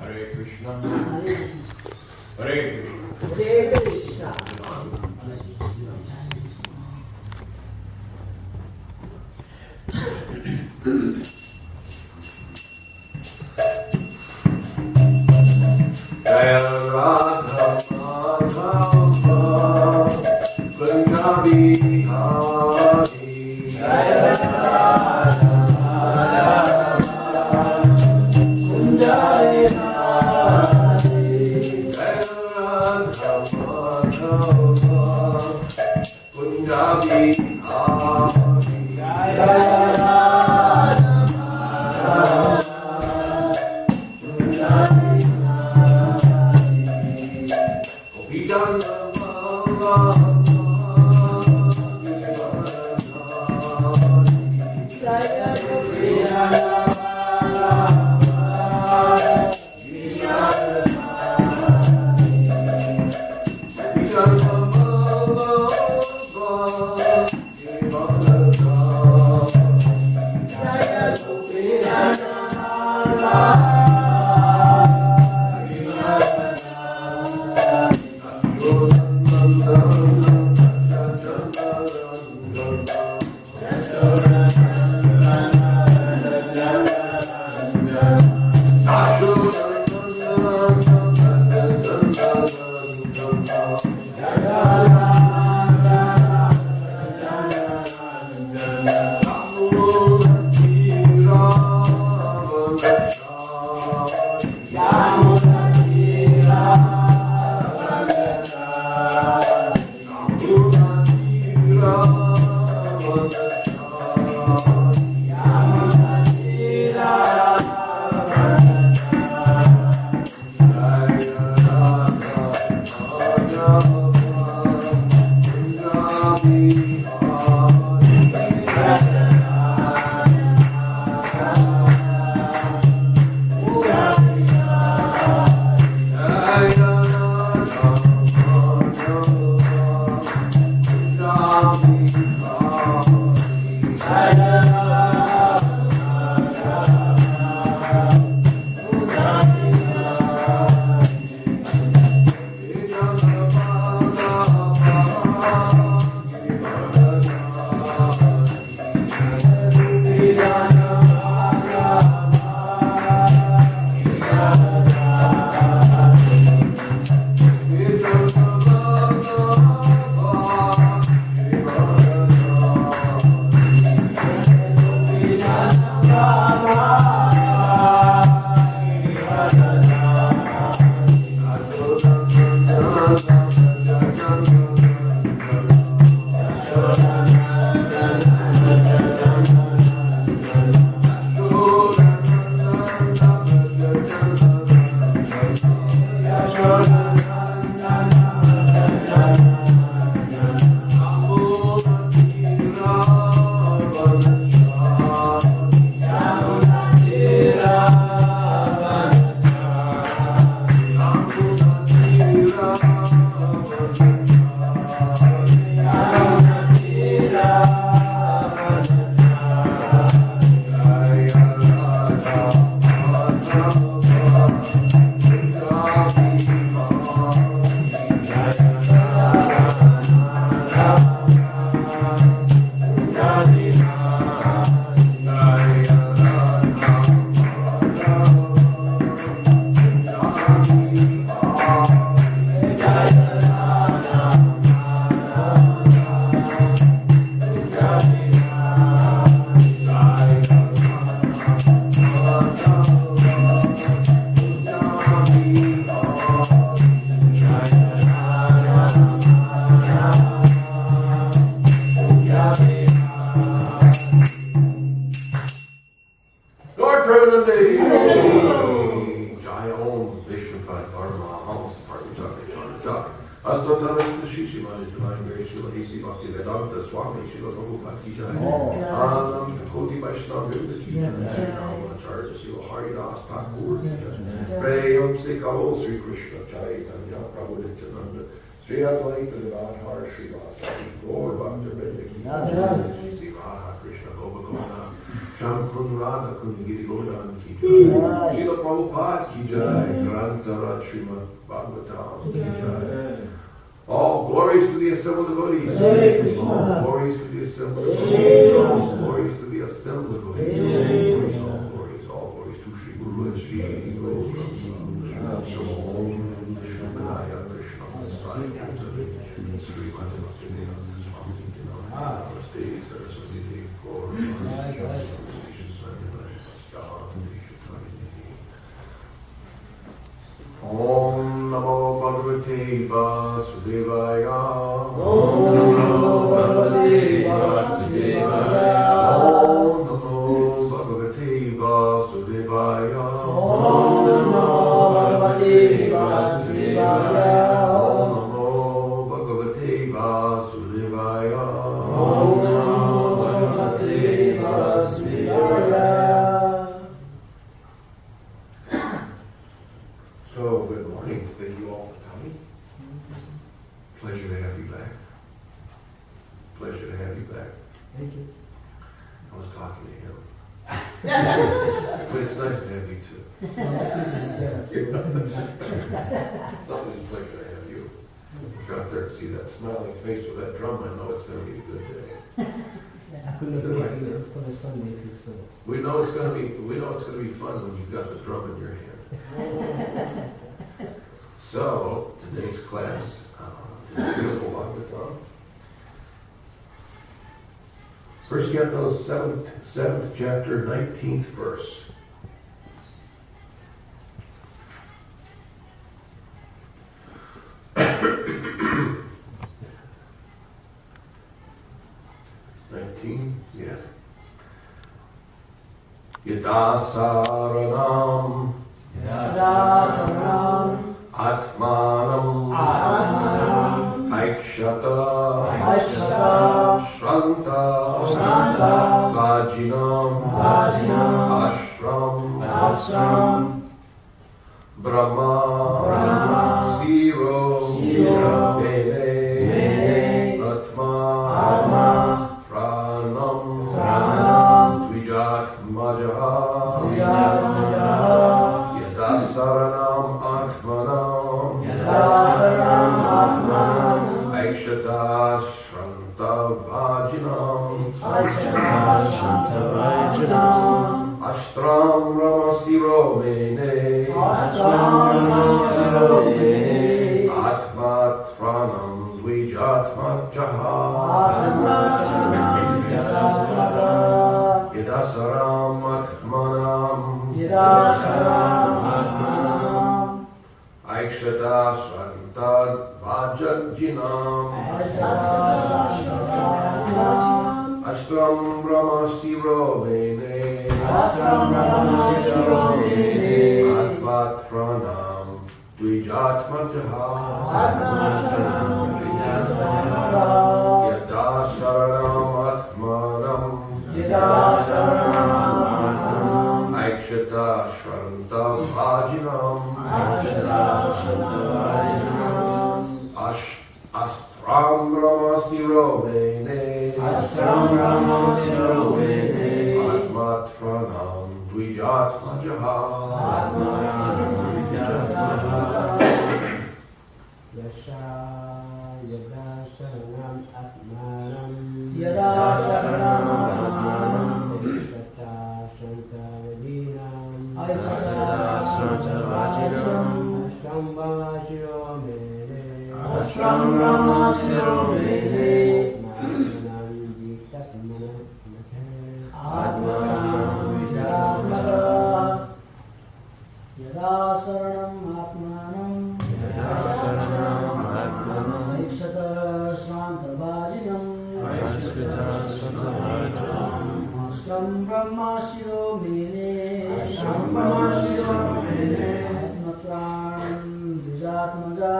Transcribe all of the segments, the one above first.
Hare Krishna. Hare Krishna. Jaya Radha Madhava Punjabi Hari. Jaya Radha Madhava Punjabi Hari. Jaya Radha Madhava Punjabi Hari. Jaya Astatana Shri Srimad Divine Grace Srila A.C. Bhakti Vedanta Swami Srila Prabhupada Ki Jai. Koti Vaishnava Vrinda Ki Jai. Acharya Srila Haridas Thakur Ki Jai. Prayam Se Kalo Sri Krishna Chaitanya Prabhu Nityananda Sri Advaita Devadhar Sri Vasari Gaur Bhakta Vrinda Ki Jai. Sri Radha Krishna Gopakumana Sham Kun Radha Kun Giri Godan Ki Jai. Srila Prabhupada Ki Jai. Grantarat Srimad Bhagavatam Ki Jai. All glories to the assembled devotees. All glories to the assembled devotees. All glories to the assembled devotees. All glories to Sri Guru and Sri Guru. Shrimadaya Krishna Masai Sri Madhavakti Swami Namaste Saraswati Devi Gaur Om Namo Bhagavate Vasudevaya. Om Namo Bhagavate Vasudevaya. Om Namo Bhagavate Vasudevaya. Om Namo Bhagavate Vasudevaya. Om Namo Bhagavate Vasudevaya. Om Namo Bhagavate Vasudevaya. So, good morning. Thank you all for coming. Pleasure to have you back. Pleasure to have you back. Thank you. I was talking to him. But it's nice to have you too. It's always a pleasure to have you. Go out there and see that smiling face with that drum. I know it's going to be a good day. I couldn't believe it's for the Sunday too soon. We know it's going to be fun when you've got the drum in your hand. So, today's class is beautiful Bhagavatam. First, get those 7th chapter, 19th verse. Yeah. Yadasaranam Atmanam Aikshata Shranta Vajinam Ashram Brahma Zero Bene Atma Pranam Dvijatmajaha Yadasaranam Atmanam Aikshata Shranta Vajinam Astram Ramasiro Mene Atmat Pranam Dvijatmajaha Yadasaram Atmanam Aikshata Shranta Vajinam Astram Brahma Siro Mene Atmat Pranam Dvijatmajaha Yadasaranam Atmanam Aikshata Shranta Vajinam Astram Brahma Siro Mene Atmat Pranam Dvijatmajaha Yadasaranam Atmanam Ashram Brahma Siro Mene Yadasaranam Atmanam Aikshata Shranta Vajinam Ashram Brahma Siro Mene Atmatram Vijatmaja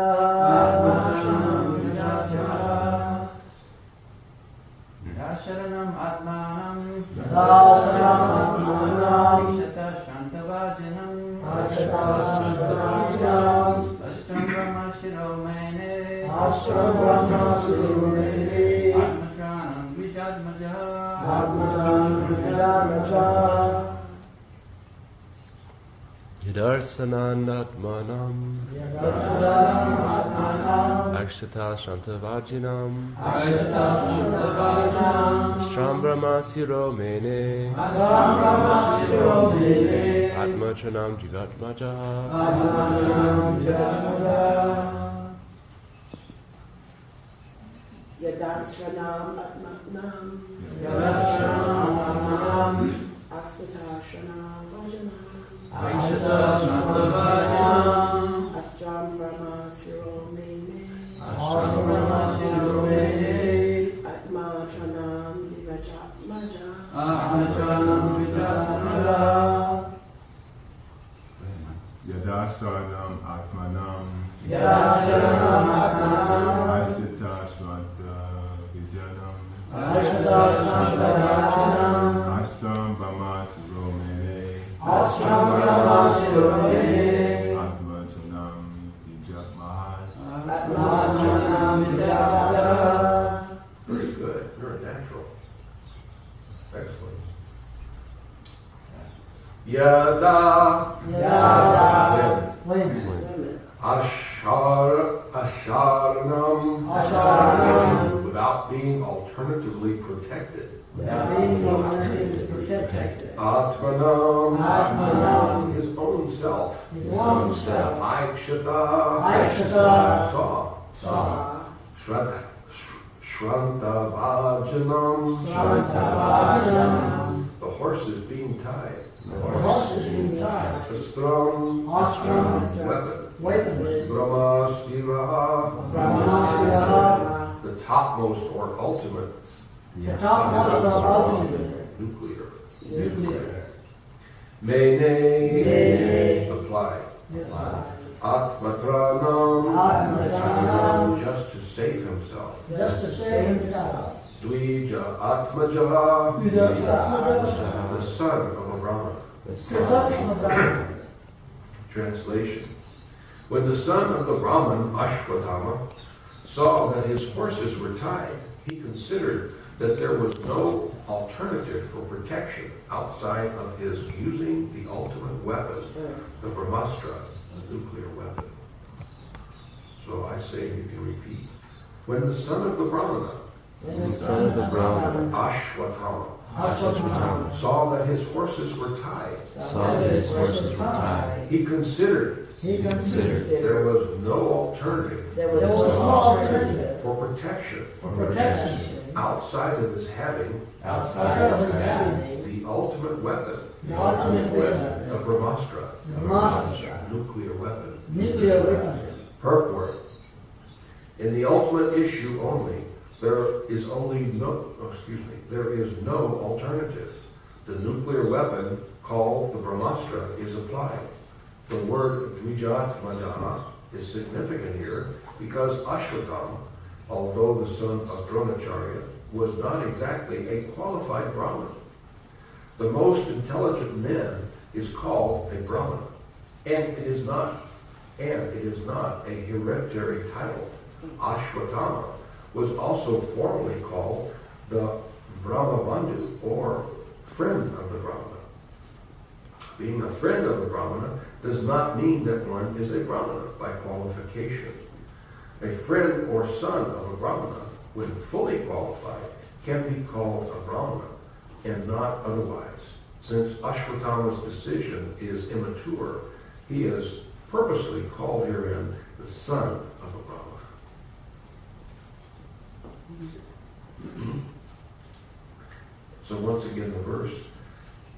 Ashtam Brahma Shiromene Atmachanam Vijadmaja Yadarsananatmanam Akshata Shantavajinam Ashtam Brahma Siromene Atmachanam Jigatmaja Yadatsvanam Atmanam Aksatashanam Vajanam Astram Brahma Siromene Atmachanam Divajatmaja Yadasanam Atmanam Asita Swanta Vijanam Ashtam Brahma Siromene Atmachanam Dijat Very good. Very natural. Excellent. Yada. When. Asharanam. Without being alternatively protected. Atmanam. His own self. Aikshata. Saw. Shrantavajanam. The horse is being tied. Astram. Weapon. Brahmasthira. The topmost or ultimate. Nuclear. Mene. Apply. Atmatranam. Just to save himself. Dvija Atmajaha. The son of a Brahmana. Translation. When the son of the Brahman, Ashwatthama, saw that his horses were tied, he considered that there was no alternative for protection outside of his using the ultimate weapon, the Brahmastra, a nuclear weapon. So I say you can repeat. When the son of the Brahmana, Ashwatthama, saw that his horses were tied, he considered there was no alternative for protection outside of his having the ultimate weapon, the Brahmastra, nuclear weapon. Purport. In the ultimate issue only, there is no alternative. The nuclear weapon called the Brahmastra is applied. The word Dvijatmaja is significant here because Ashwatthama, although the son of Dronacharya, was not exactly a qualified Brahmin. The most intelligent man is called a Brahmana, and it is not a hereditary title. Ashwatthama was also formally called the Brahmabandhu, or friend of the Brahmana. Being a friend of the Brahmana does not mean that one is a Brahmana by qualification. A friend or son of a Brahmana, when fully qualified, can be called a Brahmana and not otherwise. Since Ashwatthama's decision is immature, he is purposely called herein the son of a Brahmana. So once again the verse.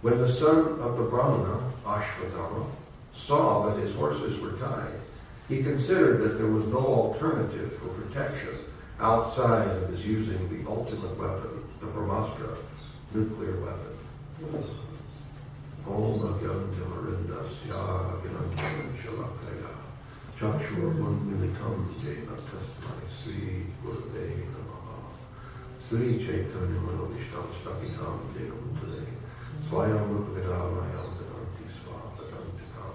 When the son of the Brahmana, Ashwatthama, saw that his horses were tied, he considered that there was no alternative for protection outside of his using the ultimate weapon, the Brahmastra, nuclear weapon. Om Agyantamarindasya Agyantam Shalakaya Chakshurvan Militam Jena Tasmai Sri Gurave Namaha Sri Chaitanya Manavishtam Stakitam Devam Today Swayam Rupadamayam Dananti Swapadantikam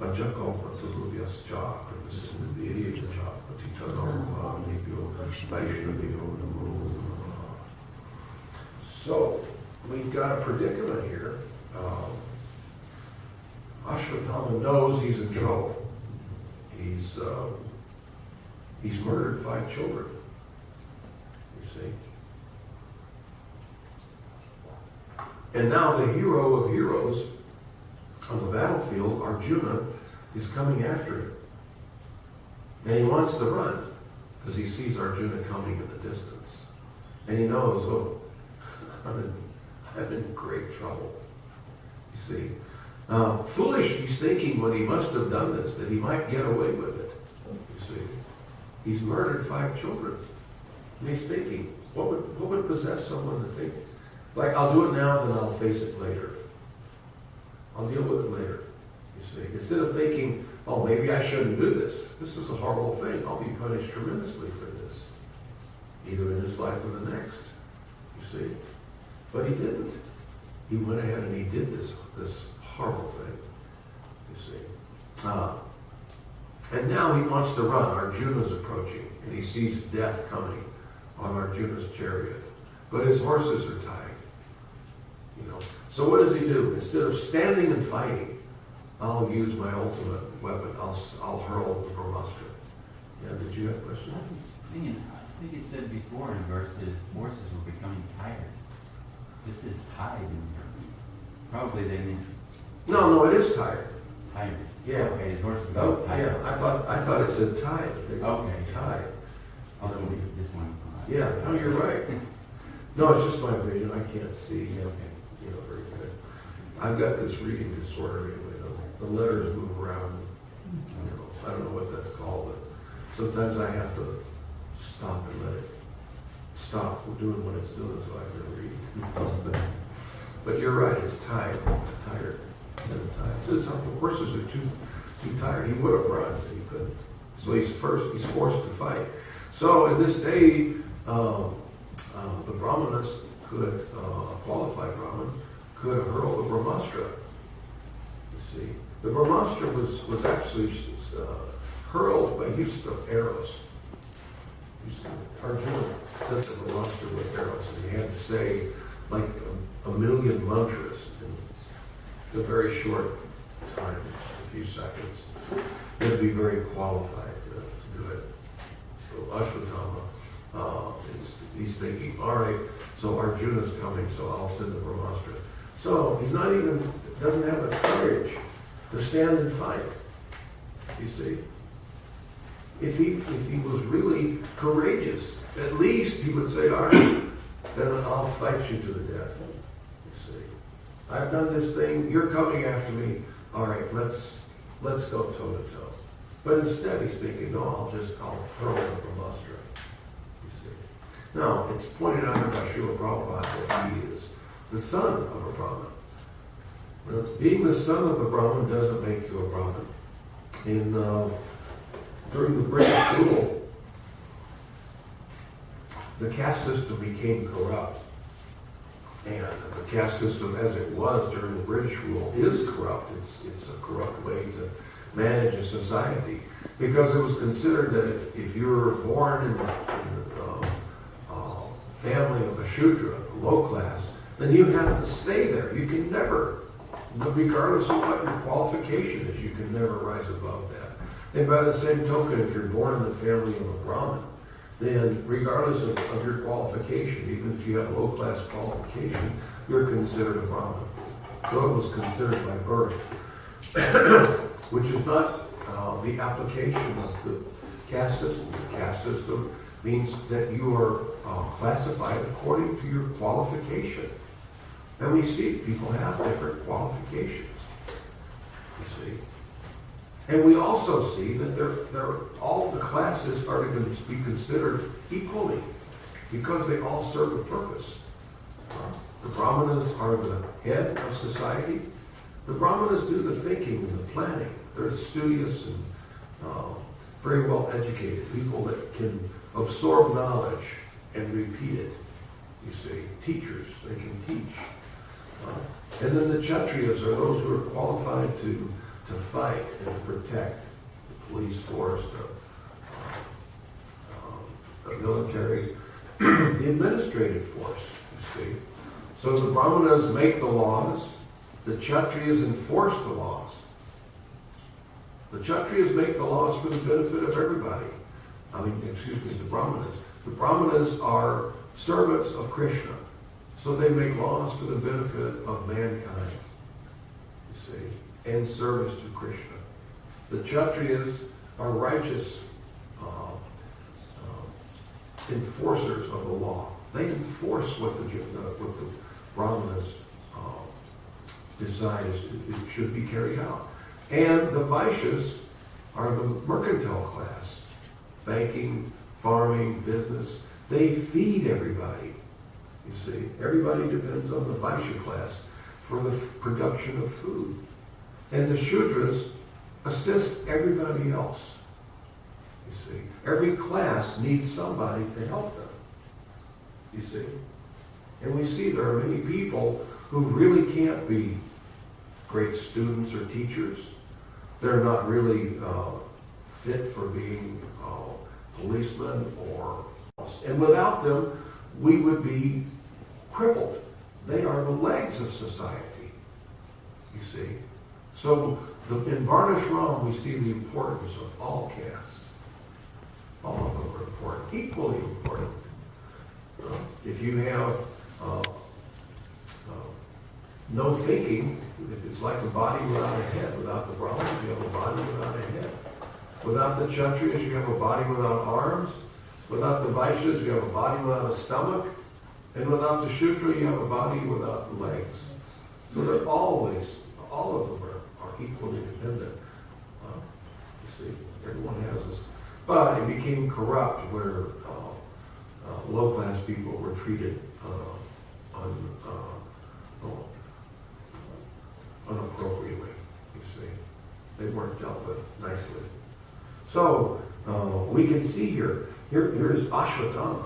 Ajakalpataruvyascha, Pravisindhyacha, Patitanam, Nibyo, Vaishnavyo, Namo Namaha. So, we've got a predicament here. Ashwatthama knows he's in trouble. He's murdered 5 children. You see? And now the hero of heroes on the battlefield, Arjuna, is coming after him. And he wants to run because he sees Arjuna coming in the distance. And he knows, oh, I'm in great trouble. You see? Foolish, he's thinking when he must have done this, that he might get away with it. You see? He's murdered 5 children. And he's thinking, what would possess someone to think? Like, I'll do it now, then I'll face it later. I'll deal with it later. You see? Instead of thinking, oh, maybe I shouldn't do this. This is a horrible thing. I'll be punished tremendously for this. Either in this life or the next. You see? But he didn't. He went ahead and he did this horrible thing. You see? And now he wants to run. Arjuna's approaching. And he sees death coming on Arjuna's chariot. But his horses are tied. You know. So what does he do? Instead of standing and fighting, I'll use my ultimate weapon. I'll hurl the Brahmastra. Yeah, did you have a question? I think it said before in verses, horses were becoming tired. This is tied in here. Probably they mean No, it is tired. tired. Yeah. Okay, his horses becoming Oh, tired. yeah, I thought it said tied. Okay. Tied. Also, this one. Yeah, no, you're right. No, it's just my vision. I can't see. Yeah, okay. You know, very good. I've got this reading disorder anyway. The letters move around. You know, I don't know what that's called, but sometimes I have to stop and let it stop doing what it's doing so I can read. But you're right, it's tired. Tired. So the horses are too tired. He would have run, but he couldn't. So he's forced to fight. So in this day, the Brahmanas could, a qualified Brahmin, could hurl the Brahmastra. You see, the Brahmastra was actually hurled by use of arrows. You see, Arjuna sent the Brahmastra with arrows, and he had to say like a million mantras in a very short time, a few seconds. He had to be very qualified to do it. So Ashwatthama, he's thinking, all right, so Arjuna's coming, so I'll send the Brahmastra. So he's doesn't have the courage to stand and fight. You see? If he was really courageous, at least he would say, all right, then I'll fight you to the death. You see? I've done this thing, you're coming after me, all right, let's go toe to toe. But instead he's thinking, no, I'll hurl the Brahmastra. You see? Now, it's pointed out by Srila Prabhupada that he is the son of a Brahmin. Now, being the son of a Brahmin doesn't make you a Brahmin. During the British rule, the caste system became corrupt. And the caste system, as it was during the British rule, is corrupt. It's a corrupt way to manage a society. Because it was considered that if you were born in a family of a Shudra, a low class, then you have to stay there. You can never, regardless of what your qualification is, you can never rise above that. And by the same token, if you're born in the family of a Brahmin, then regardless of your qualification, even if you have a low-class qualification, you're considered a Brahmin. So it was considered by birth, which is not the application of the caste system. The caste system means that you are classified according to your qualification. And we see people have different qualifications, you see. And we also see that all the classes are to be considered equally because they all serve a purpose. The Brahmanas are the head of society. The Brahmanas do the thinking and the planning. They're studious and very well educated people that can absorb knowledge and repeat it. You see, teachers, they can teach. And then the Kshatriyas are those who are qualified to to fight and to protect the police force, the military, the administrative force, you see. So the Brahmanas make the laws, the Kshatriyas enforce the laws. The Kshatriyas make the laws for the benefit of everybody. The Brahmanas. The Brahmanas are servants of Krishna. So they make laws for the benefit of mankind, you see, and service to Krishna. The Kshatriyas are righteous enforcers of the law. They enforce what the Brahmanas decide it should be carried out. And the Vaishyas are the mercantile class. Banking, farming, business. They feed everybody. You see, everybody depends on the Vaishya class for the production of food. And the Shudras assist everybody else. You see, every class needs somebody to help them. You see, and we see there are many people who really can't be great students or teachers. They're not really fit for being policemen or else. And without them, we would be crippled. They are the legs of society, you see. So in Varnashram, we see the importance of all castes. All of them are important, equally important. If you have no thinking, it's like a body without a head. Without the Brahmins, you have a body without a head. Without the Kshatriyas, you have a body without arms. Without the Vaishyas, you have a body without a stomach. And without the Shudra, you have a body without legs. So they're always, all of them are equally dependent. You see, everyone has this. But it became corrupt where low-class people were treated inappropriately, you see. They weren't dealt with nicely. So we can see here is Ashwatthama.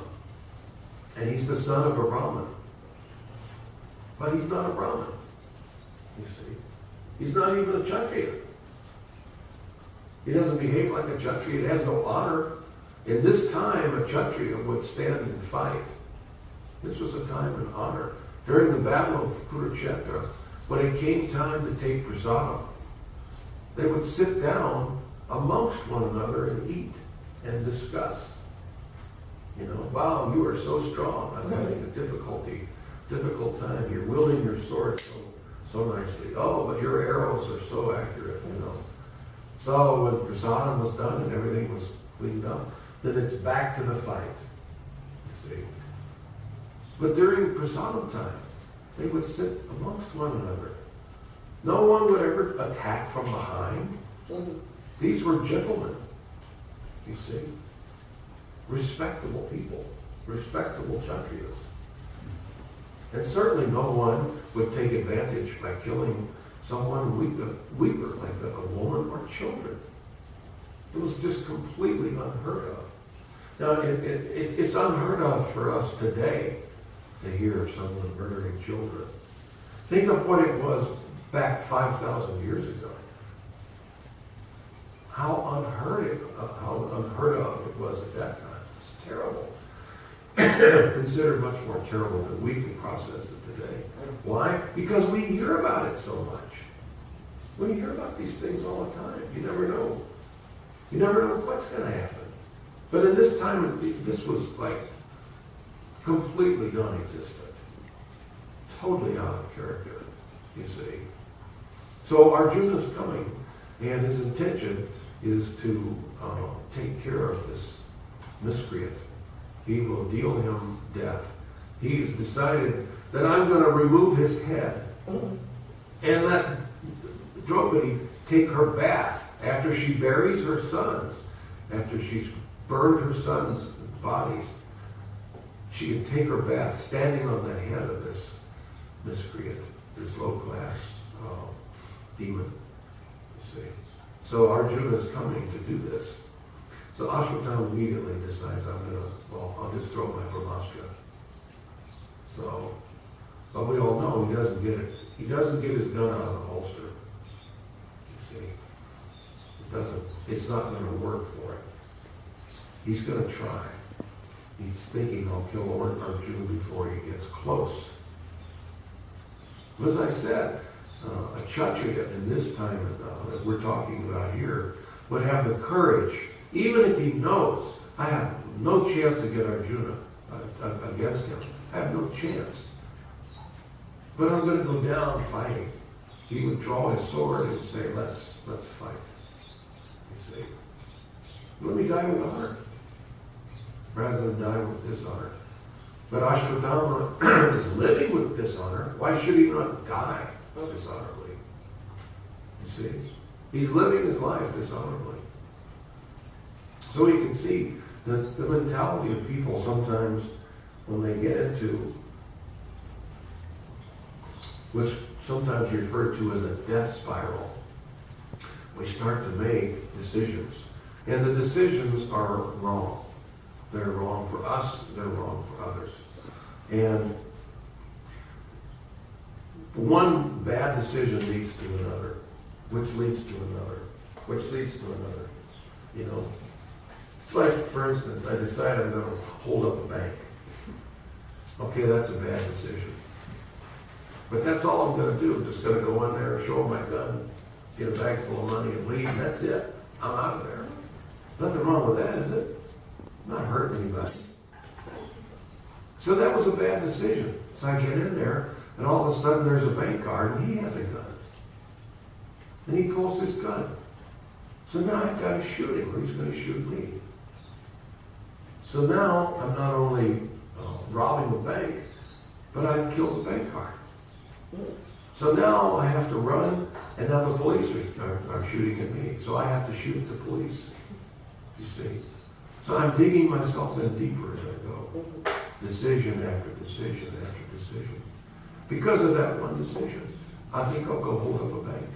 And he's the son of a Brahmin. But he's not a Brahmin, you see. He's not even a Kshatriya. He doesn't behave like a Kshatriya. He has no honor. In this time, a Kshatriya would stand and fight. This was a time of honor. During the battle of Kurukshetra, when it came time to take prasadam, they would sit down amongst one another and eat and discuss. You know, wow, you are so strong. I'm having a difficult time. You're wielding your sword so nicely. Oh, but your arrows are so accurate, you know. So when prasadam was done and everything was cleaned up, then it's back to the fight, you see. But during prasadam time, they would sit amongst one another. No one would ever attack from behind. These were gentlemen, you see. Respectable people, respectable Kshatriyas. And certainly no one would take advantage by killing someone weaker, like a woman or children. It was just completely unheard of. Now, it's unheard of for us today to hear of someone murdering children. Think of what it was back 5,000 years ago. How unheard of it was at that time. It's terrible. Considered much more terrible than we can process it today. Why? Because we hear about it so much. We hear about these things all the time. You never know. You never know what's going to happen. But in this time, this was like completely non-existent. Totally out of character, you see. So Arjuna's coming, and his intention is to take care of this miscreant. He will deal him death. He's decided that I'm going to remove his head and let Draupadi take her bath after she buries her sons, after she's burned her sons' bodies. She can take her bath standing on the head of this miscreant, this low-class demon, you see. So Arjuna is coming to do this. So Ashwatthama immediately decides, I'll just throw my brahmastra. So, but we all know he doesn't get his gun out of the holster. You see? It doesn't, it's not going to work for him. He's going to try. He's thinking, I'll kill Lord Arjuna before he gets close. But as I said, a Kshatriya in this time that we're talking about here would have the courage, even if he knows, I have no chance to get Arjuna against him. I have no chance. But I'm going to go down fighting. He would draw his sword and say, let's fight. You see? Let me die with honor, rather than die with dishonor. But Ashwatthama is living with dishonor. Why should he not die dishonorably? You see? He's living his life dishonorably. So we can see the mentality of people sometimes when they get into what's sometimes referred to as a death spiral. We start to make decisions. And the decisions are wrong. They're wrong for us, they're wrong for others. And one bad decision leads to another, which leads to another, which leads to another. You know? It's like, for instance, I decide I'm going to hold up a bank. Okay, that's a bad decision. But that's all I'm going to do. I'm just going to go in there, show them my gun, get a bag full of money, and leave, and that's it. I'm out of there. Nothing wrong with that, is it? Not hurting anybody. So that was a bad decision. So I get in there, and all of a sudden there's a bank guard, and he has a gun. And he pulls his gun. So now I've got to shoot him, or he's going to shoot me. So now I'm not only robbing the bank, but I've killed the bank guard. So now I have to run, and now the police are shooting at me. So I have to shoot the police. You see? So I'm digging myself in deeper as I go. Decision after decision after decision. Because of that one decision, I think I'll go hold up a bank.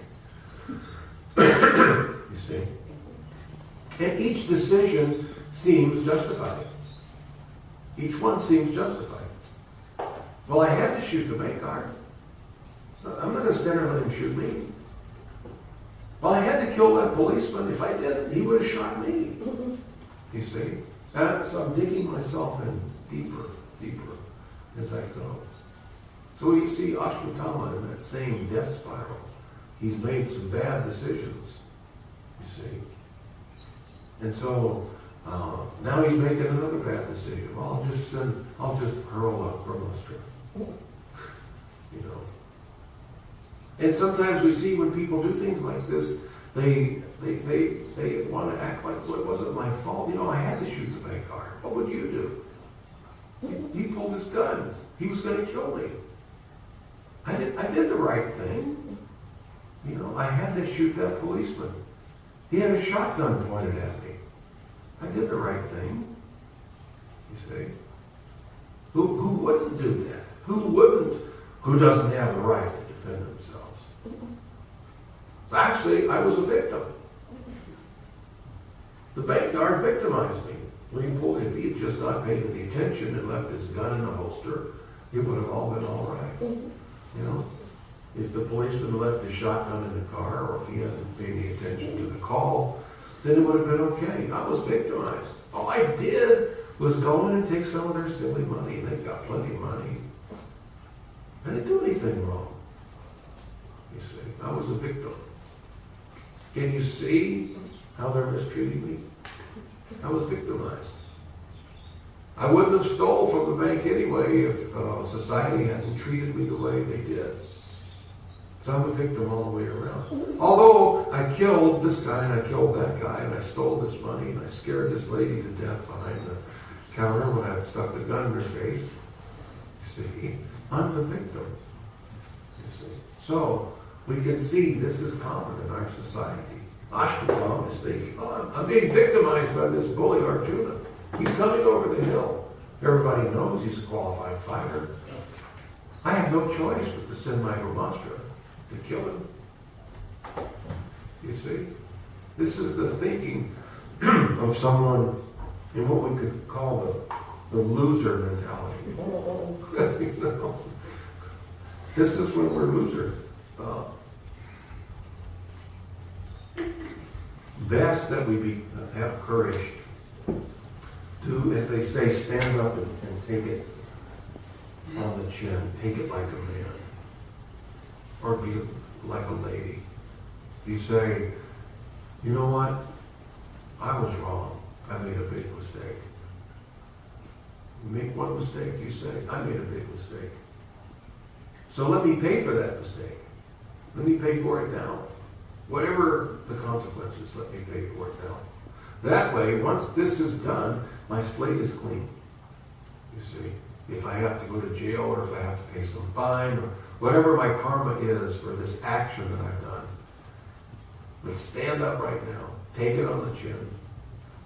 You see? And each decision seems justified. Each one seems justified. Well, I had to shoot the bank guard. I'm not going to stand there and let him shoot me. Well, I had to kill that policeman. If I didn't, he would have shot me. You see? So I'm digging myself in deeper, deeper as I go. So we see Ashwatthama in that same death spiral. He's made some bad decisions. You see? And so now he's making another bad decision. Well, I'll just hurl a Brahmastra. You know. And sometimes we see when people do things like this, they want to act like, well, it wasn't my fault. You know, I had to shoot the bank guard. What would you do? He pulled his gun. He was going to kill me. I did the right thing. You know, I had to shoot that policeman. He had a shotgun pointed at me. I did the right thing. You see? Who wouldn't do that? Who doesn't have the right to defend themselves? So actually, I was a victim. The bank guard victimized me. If he had just not paid any attention and left his gun in a holster, it would have all been all right. You know? If the policeman left his shotgun in the car, or if he hadn't paid any attention to the call, then it would have been okay. I was victimized. All I did was go in and take some of their silly money. They've got plenty of money. I didn't do anything wrong. You see, I was a victim. Can you see how they're mistreating me? I was victimized. I wouldn't have stole from the bank anyway if society hadn't treated me the way they did. So I'm a victim all the way around. Although I killed this guy and I killed that guy and I stole this money and I scared this lady to death behind the counter when I stuck the gun in her face. You see, I'm the victim. You see. So we can see this is common in our society. Ashwatthama is thinking, I'm being victimized by this bully Arjuna. He's coming over the hill. Everybody knows he's a qualified fighter. I have no choice but to send my Brahmastra to kill him. You see? This is the thinking of someone in what we could call the loser mentality. You know? This is when we're losers. best that we have courage to, as they say, stand up and take it on the chin. Take it like a man. Or be like a lady. You say, you know what? I was wrong. I made a big mistake. You make one mistake, you say, I made a big mistake. So let me pay for that mistake. Let me pay for it now. Whatever the consequences, let me pay for it now. That way, once this is done, my slate is clean. You see, if I have to go to jail or if I have to pay some fine or whatever my karma is for this action that I've done, let's stand up right now. Take it on the chin.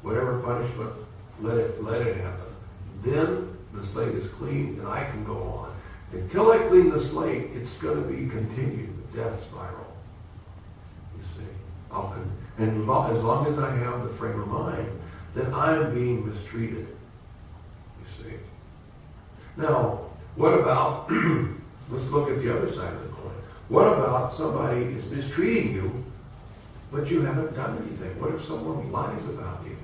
Whatever punishment, let it happen. Then the slate is clean and I can go on. Until I clean the slate, it's going to be continued, the death spiral. You see, and as long as I have the frame of mind that I'm being mistreated. You see. Now, what about, let's look at the other side of the coin. What about somebody is mistreating you, but you haven't done anything? What if someone lies about you,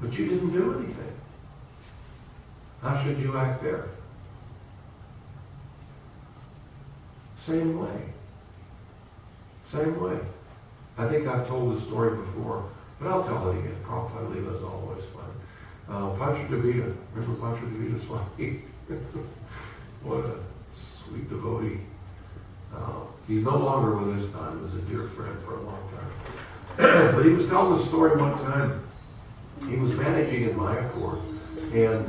but you didn't do anything? How should you act there? Same way. Same way. I think I've told this story before, but I'll tell it again. Prabhupada Leela is always fun. Pancha Devita, remember Pancha Devita Swami? What a sweet devotee. He's no longer with us now. He was a dear friend for a long time. But he was telling the story one time. He was managing in Mayapur, and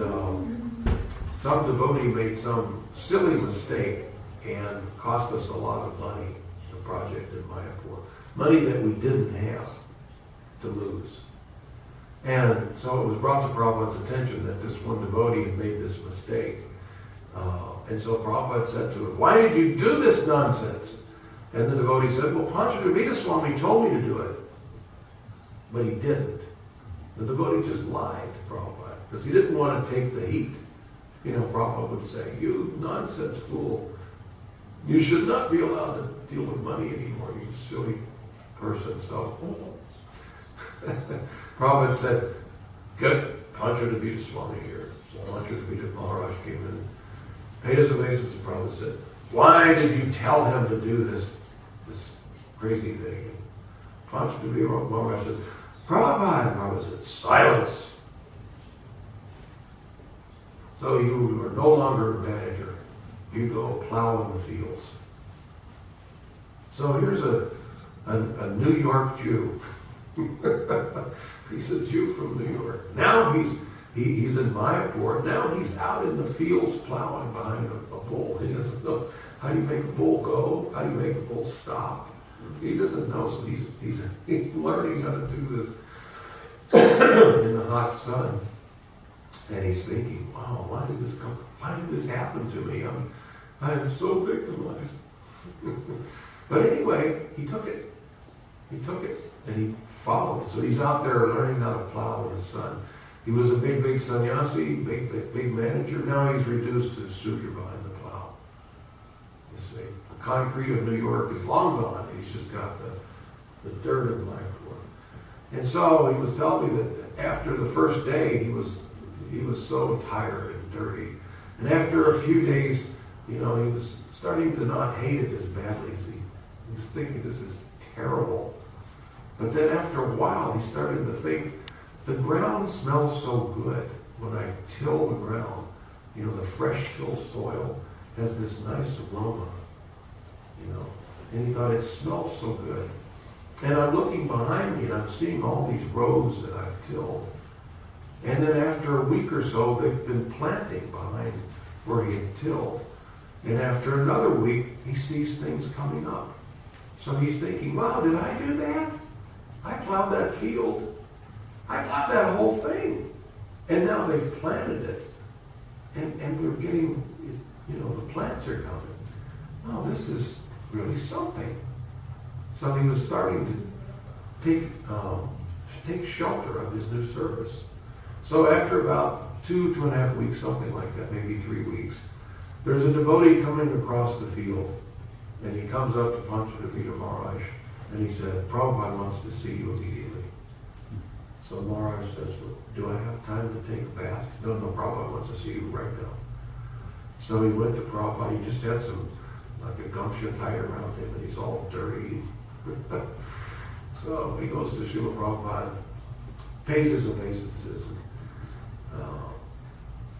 some devotee made some silly mistake and cost us a lot of money, the project in Mayapur. Money that we didn't have to lose. And so it was brought to Prabhupada's attention that this one devotee had made this mistake. And so Prabhupada said to him, why did you do this nonsense? And the devotee said, well, Pancha Devita Swami told me to do it. But he didn't. The devotee just lied to Prabhupada because he didn't want to take the heat. You know, Prabhupada would say, you nonsense fool. You should not be allowed to deal with money anymore, you silly person. So Prabhupada said, get Pancha Devita Swami here. So Pancha Devita Maharaj came in, paid his obeisance to Prabhupada, said, why did you tell him to do this crazy thing? And Pancha Devita Maharaj says, Prabhupada. Prabhupada said, silence. So you are no longer a manager. You go plow in the fields. So here's a New York Jew. He's a Jew from New York. Now he's in Mayapur. Now he's out in the fields plowing behind a bull. He doesn't know how do you make a bull go, how do you make a bull stop. He doesn't know, so he's learning how to do this in the hot sun. And he's thinking, wow, why did this happen to me? I am so victimized. But anyway, he took it. And he followed. So he's out there learning how to plow in the sun. He was a big sannyasi, big manager. Now he's reduced to Sudra behind the plow. You see, the concrete of New York is long gone. He's just got the dirt of life for him. And so he was telling me that after the first day, he was so tired and dirty. And after a few days, he was starting to not hate it as badly as he was thinking, this is terrible. But then after a while, he started to think, the ground smells so good when I till the ground. The fresh till soil has this nice aroma, And he thought, it smells so good. And I'm looking behind me and I'm seeing all these rows that I've tilled. And then after a week or so, they've been planting behind where he had tilled. And after another week, he sees things coming up. So he's thinking, wow, did I do that? I plowed that field. I plowed that whole thing. And now they've planted it. And they're getting, the plants are coming. Oh, this is really something. So he was starting to take shelter of his new service. So after about 2.5 weeks, something like that, maybe 3 weeks, there's a devotee coming across the field. And he comes up to Pancha Devita Maharaj And he said, Prabhupada wants to see you immediately. So Maharaj says, well, do I have time to take a bath? No, Prabhupada wants to see you right now. So he went to Prabhupada. He just had some, like a gumption tied around him, and he's all dirty. So he goes to Srila Prabhupada, pays his obeisances.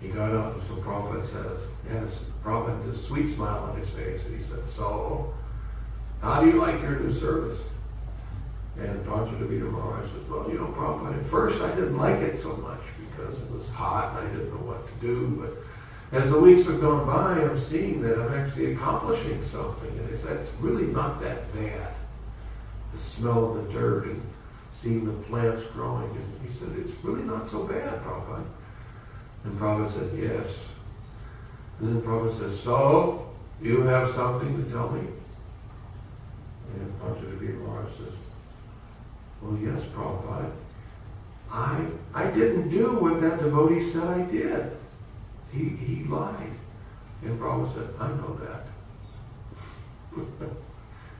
He got up, and so Prabhupada says, yes, Prabhupada had this sweet smile on his face, and he said, so, how do you like your new service? And Panchadavita Maharaj says, well, Prabhupada, at first I didn't like it so much because it was hot and I didn't know what to do, but as the weeks have gone by, I'm seeing that I'm actually accomplishing something, and it's really not that bad. The smell of the dirt and seeing the plants growing, and he said, it's really not so bad, Prabhupada. And Prabhupada said, yes. And then Prabhupada says, so, you have something to tell me? And Panchadavita Maharaj says, well, yes, Prabhupada. I didn't do what that devotee said I did. He lied. And Prabhupada said, I know that.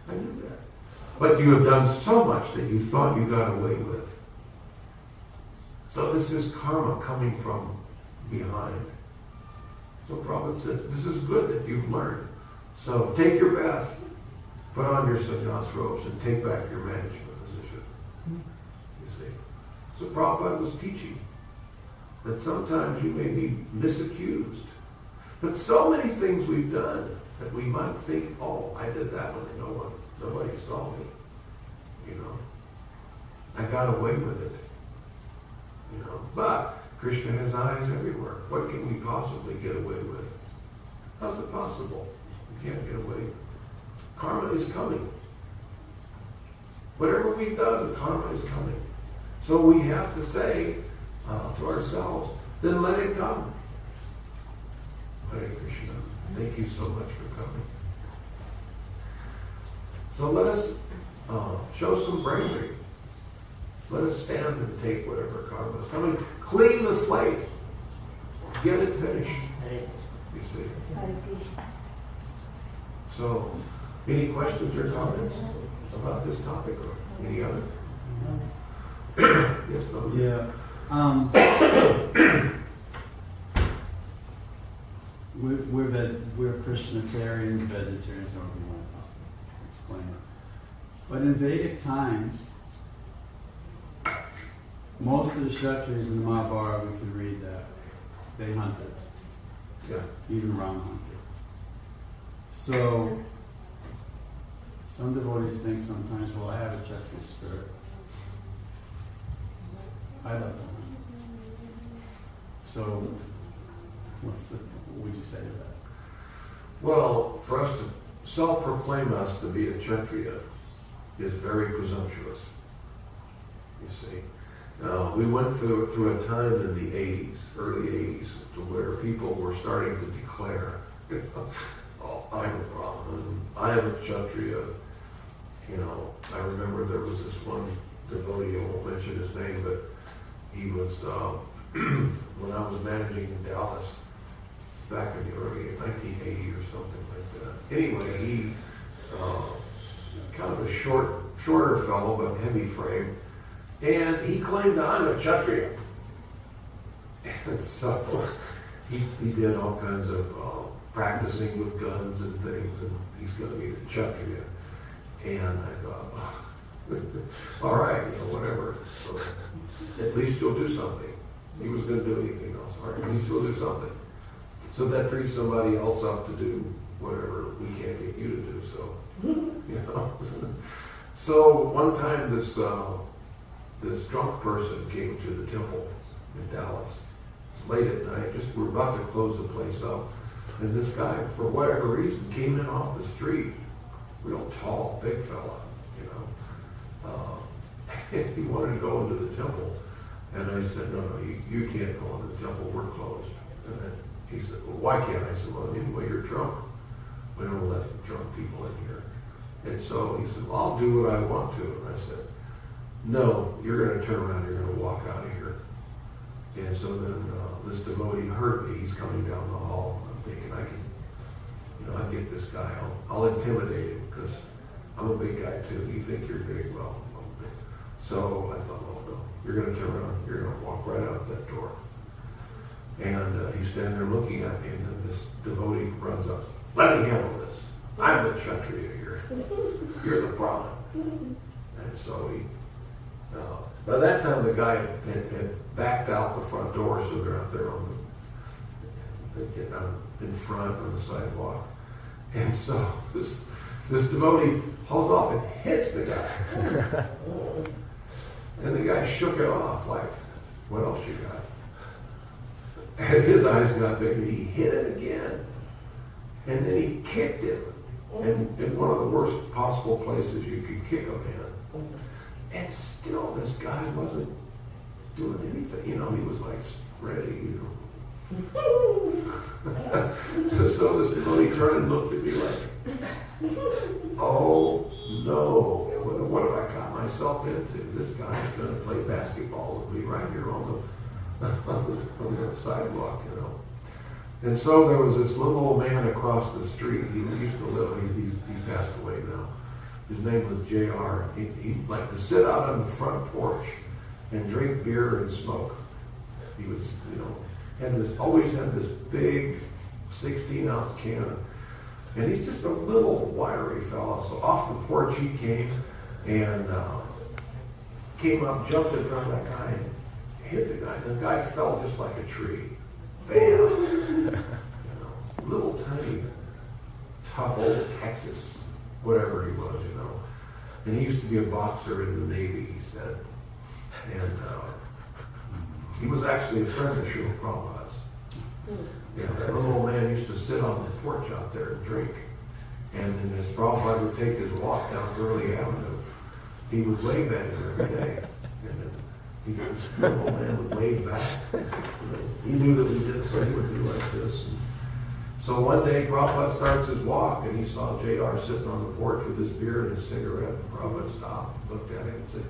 I knew that. But you have done so much that you thought you got away with. So this is karma coming from behind. So Prabhupada said, this is good that you've learned. So take your bath, put on your sannyas robes, and take back your management position. You see. So Prabhupada was teaching that sometimes you may be misaccused. But so many things we've done that we might think, oh, I did that when nobody saw me. I got away with it. But Krishna has eyes everywhere. What can we possibly get away with? How's it possible? We can't get away. Karma is coming. Whatever we've done, karma is coming. So we have to say to ourselves, then let it come. Hare Krishna. Thank you so much for coming. So let us show some bravery. Let us stand and take whatever karma is coming. Clean the slate. Get it finished. You see. So, any questions or comments about this topic or any other? Yes, no. Yeah. We're Krishnatarians, vegetarians, however you want to explain it. But in Vedic times, most of the Kshatriyas in the Mahabharata, we can read that they hunted. Yeah. Even Ram hunted. So, some devotees think sometimes, well, I have a Kshatriya spirit. I love to hunt. So, what would you say to that? Well, for us to self-proclaim us to be a Kshatriya is very presumptuous. You see. We went through a time in the 80s, early 80s, to where people were starting to declare, oh, I'm a Brahmin, I am a Kshatriya. I remember there was this one devotee, I won't mention his name, but he was, when I was managing in Dallas, back in the early 1980 or something like that. Anyway, he, kind of a shorter fellow, but heavy frame. And he claimed that I'm a Kshatriya. And so he did all kinds of practicing with guns and things, and he's going to be the Kshatriya. And I thought, all right, whatever. So at least you'll do something. He was going to do anything else. All right, at least you'll do something. So that frees somebody else up to do whatever we can't get you to do. So, So one time this drunk person came to the temple in Dallas. It's late at night, we're about to close the place up. And this guy, for whatever reason, came in off the street. Real tall, big fella, he wanted to go into the temple. And I said, no, you can't go into the temple, we're closed. And then he said, well, why can't I? I said, well, anyway, you're drunk. We don't let drunk people in here. And so he said, well, I'll do what I want to. And I said, no, you're going to turn around, you're going to walk out of here. And so then this devotee heard me, he's coming down the hall. I'm thinking, I get this guy, I'll intimidate him, because I'm a big guy too. You think you're big? Well, I'm big. So I thought, oh no, you're going to turn around. You're going to walk right out that door. And he's standing there looking at me, and then this devotee runs up. Let me handle this. I'm the Kshatriya here. You're the Brahmin. And so he, by that time the guy had backed out the front door, so they're out there on in front on the sidewalk. And so this devotee hauls off and hits the guy. And the guy shook it off like, what else you got? And his eyes got big and he hit him again. And then he kicked him in one of the worst possible places you could kick a man. And still this guy wasn't doing anything. You know, he was like ready, you know. So this devotee turned and looked at me like, oh no, what have I got myself into? This guy is going to play basketball with me right here on the sidewalk, you know. And so there was this little old man across the street. He used to live, he passed away now. His name was J.R. He liked to sit out on the front porch and drink beer and smoke. He was, you know, always had this big 16-ounce can. And he's just a little wiry fella. So off the porch he came and came up, jumped in front of that guy, and hit the guy. And the guy fell just like a tree. Bam! You know, little tiny, tough old Texas, whatever he was, you know. And he used to be a boxer in the Navy, he said. And he was actually a friend of Srila Prabhupada's. You know, that little old man used to sit on the porch out there and drink. And then as Prabhupada would take his walk down Gurley Avenue, he would wave at him every day. And then this little old man would wave back. He knew that we did it, so he would do like this. And so one day Prabhupada starts his walk, and he saw J.R. sitting on the porch with his beer and his cigarette. And Prabhupada stopped, looked at him, and said,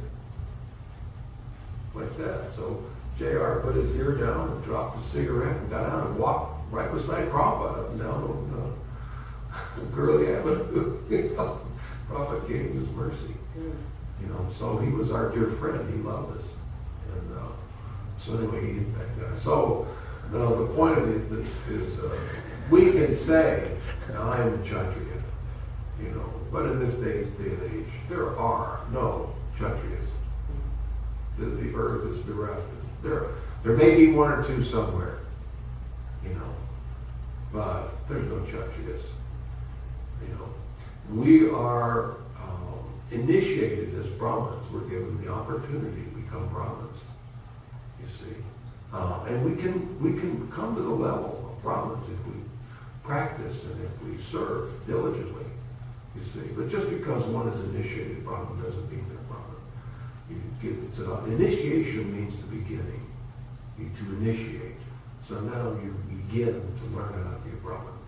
like that. So J.R. put his beer down and dropped his cigarette and got out and walked right beside Prabhupada up and down on Gurley Avenue. Prabhupada gave him his mercy. You know, so he was our dear friend. He loved us. And so anyway, he hit that guy. So the point of this is we can say, I am a Kshatriya, you know, but in this day and age, there are no Kshatriyas. The earth is bereft. There may be one or two somewhere, you know, but there's no Kshatriyas. You know, we are initiated as Brahmins. We're given the opportunity to become Brahmins. You see, and we can come to the level of Brahmins if we practice and if we serve diligently. You see, but just because one is initiated Brahmin doesn't mean they're Brahmin. Initiation means the beginning. To initiate. So now you begin to learn how to be a Brahmin.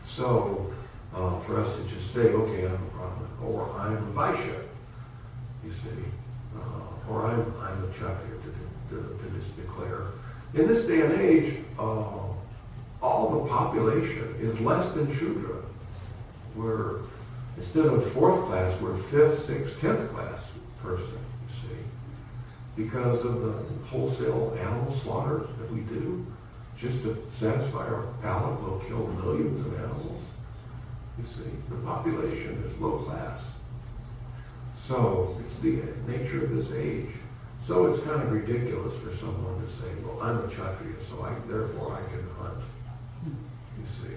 So for us to just say, okay, I'm a Brahmin, or I'm a Vaishya, you see, or I'm a Kshatriya to just declare. In this day and age, all the population is less than Shudra. We're, instead of 4th class, we're 5th, 6th, 10th class person, you see. Because of the wholesale animal slaughter that we do, just to satisfy our palate, we'll kill millions of animals. You see, the population is low class. So it's the nature of this age. So it's kind of ridiculous for someone to say, well, I'm a Kshatriya, so therefore I can hunt. You see.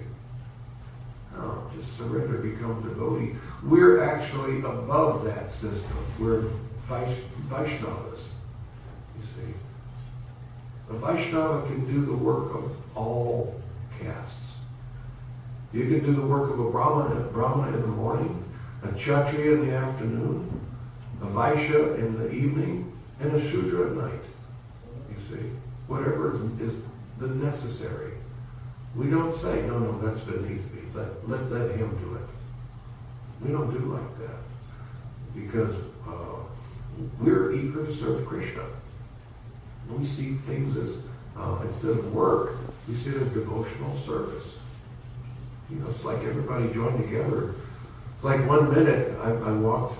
No, just surrender, become devotee. We're actually above that system. We're Vaishnavas. You see. A Vaishnava can do the work of all castes. You can do the work of a Brahmana in the morning, a Kshatriya in the afternoon, a Vaishya in the evening, and a Shudra at night. You see. Whatever is the necessary. We don't say, no, that's beneath me. Let him do it. We don't do like that. Because we're eager to serve Krishna. We see things as, instead of work, we see it as devotional service. You know, it's like everybody joined together Like 1 minute, I walked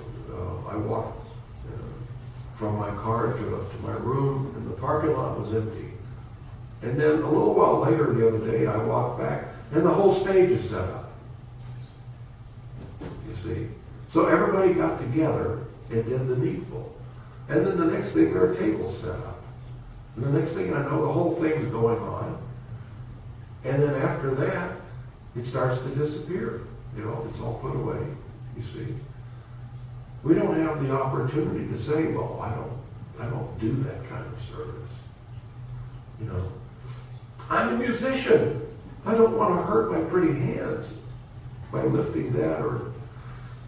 from my car to my room, and the parking lot was empty. And then a little while later, the other day, I walked back, and the whole stage is set up. You see? So everybody got together and did the needful. And then the next thing, there are tables set up. And the next thing I know, the whole thing's going on. And then after that, it starts to disappear. You know, it's all put away, you see. We don't have the opportunity to say, well, I don't do that kind of service. You know, I'm a musician. I don't want to hurt my pretty hands by lifting that or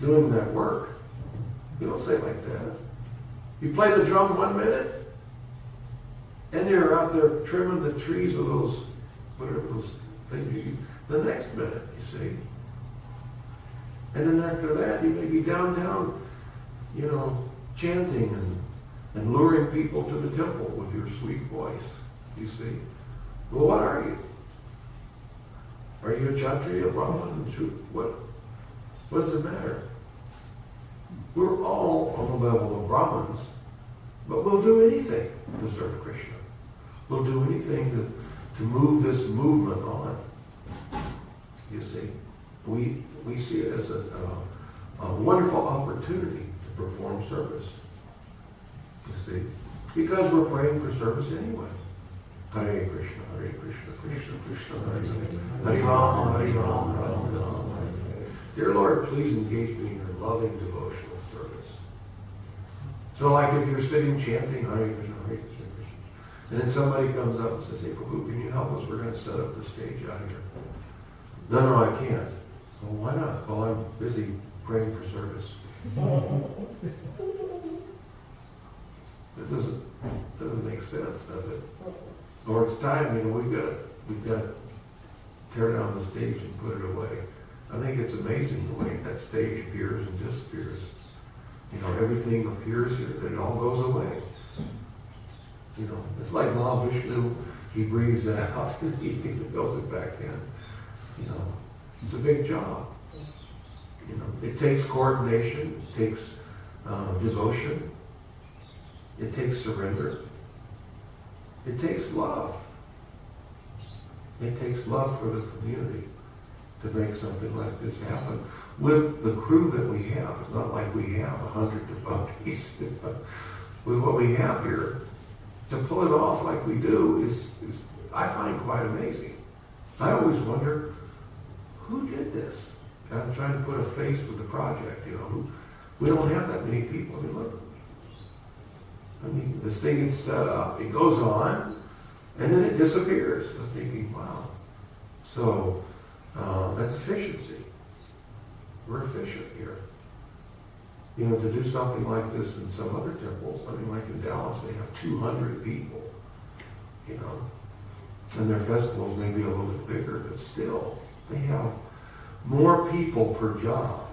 doing that work. You don't say it like that. You play the drum 1 minute, and you're out there trimming the trees with those, whatever those things you, the next minute, you see. And then after that, you may be downtown, you know, chanting and luring people to the temple with your sweet voice, you see. Well, what are you? Are you a Kshatriya, a Brahmin? What does it matter? We're all on the level of Brahmins, but we'll do anything to serve Krishna. We'll do anything to move this movement on. You see, we see it as a wonderful opportunity to perform service. You see, because we're praying for service anyway. Hare Krishna, Krishna Krishna, Hare Hare, Hare Rama, Hare Rama, Rama Rama, Hare Hare. Dear Lord, please engage me in your loving devotional service. So like if you're sitting chanting Hare Krishna, Hare Krishna, Krishna, and then somebody comes up and says, hey Prabhu, can you help us? We're going to set up the stage out here. No, I can't. Well, why not? Well, I'm busy praying for service. It doesn't make sense, does it? Or it's time, you know, we've got to tear down the stage and put it away. I think it's amazing the way that stage appears and disappears. You know, everything appears here, then it all goes away. You know, it's like Mahavishnu, he breathes it out and he goes it back in. You know, it's a big job. You know, it takes coordination, it takes devotion, it takes surrender, it takes love. It takes love for the community to make something like this happen with the crew that we have. It's not like we have 100 devotees. With what we have here, to pull it off like we do is I find quite amazing. I always wonder, who did this? I'm trying to put a face with the project, you know. We don't have that many people. I mean, look. I mean, this thing is set up, it goes on, and then it disappears. I'm thinking, wow. So, that's efficiency. We're efficient here. You know, to do something like this in some other temples, I mean, like in Dallas, they have 200 people, you know. And their festivals may be a little bit bigger, but still, they have more people per job.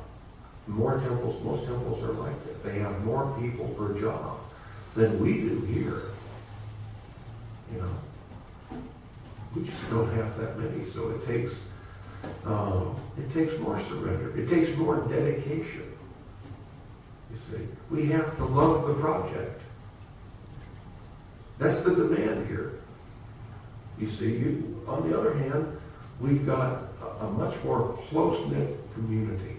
More temples, most temples are like that. They have more people per job than we do here. You know, we just don't have that many, so it takes more surrender. It takes more dedication. You see, we have to love the project. That's the demand here. You see, on the other hand, we've got a much more close-knit community.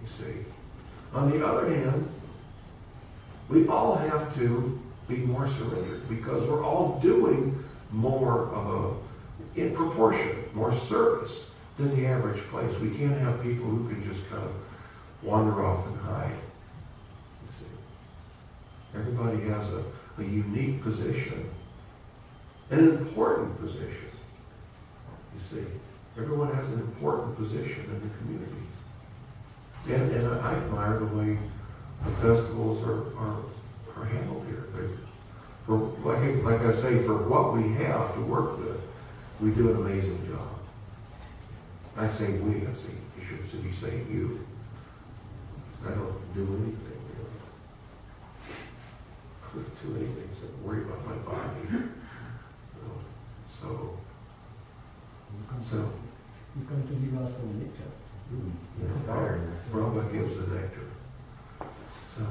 You see, on the other hand, we all have to be more surrendered because we're all doing more in proportion, more service than the average place. We can't have people who can just kind of wander off and hide. You see, everybody has a unique position, an important position. You see, everyone has an important position in the community. And I admire the way the festivals are handled here. Like I say, for what we have to work with, we do an amazing job. I say we, I say, you should be saying you. I don't do anything really. I don't do anything except worry about my body. So. You come to give us a lecture. Brahma gives the nectar. So,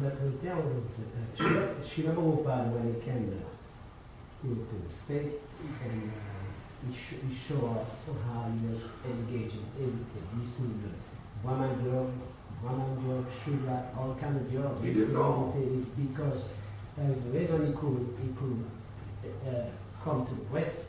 But we tell them that Srila Prabhupada, when he came to the state, and he showed us how he was engaged in everything. He used to do woman job, sugar, all kind of jobs. He did it all. It's because that's the reason he could come to the West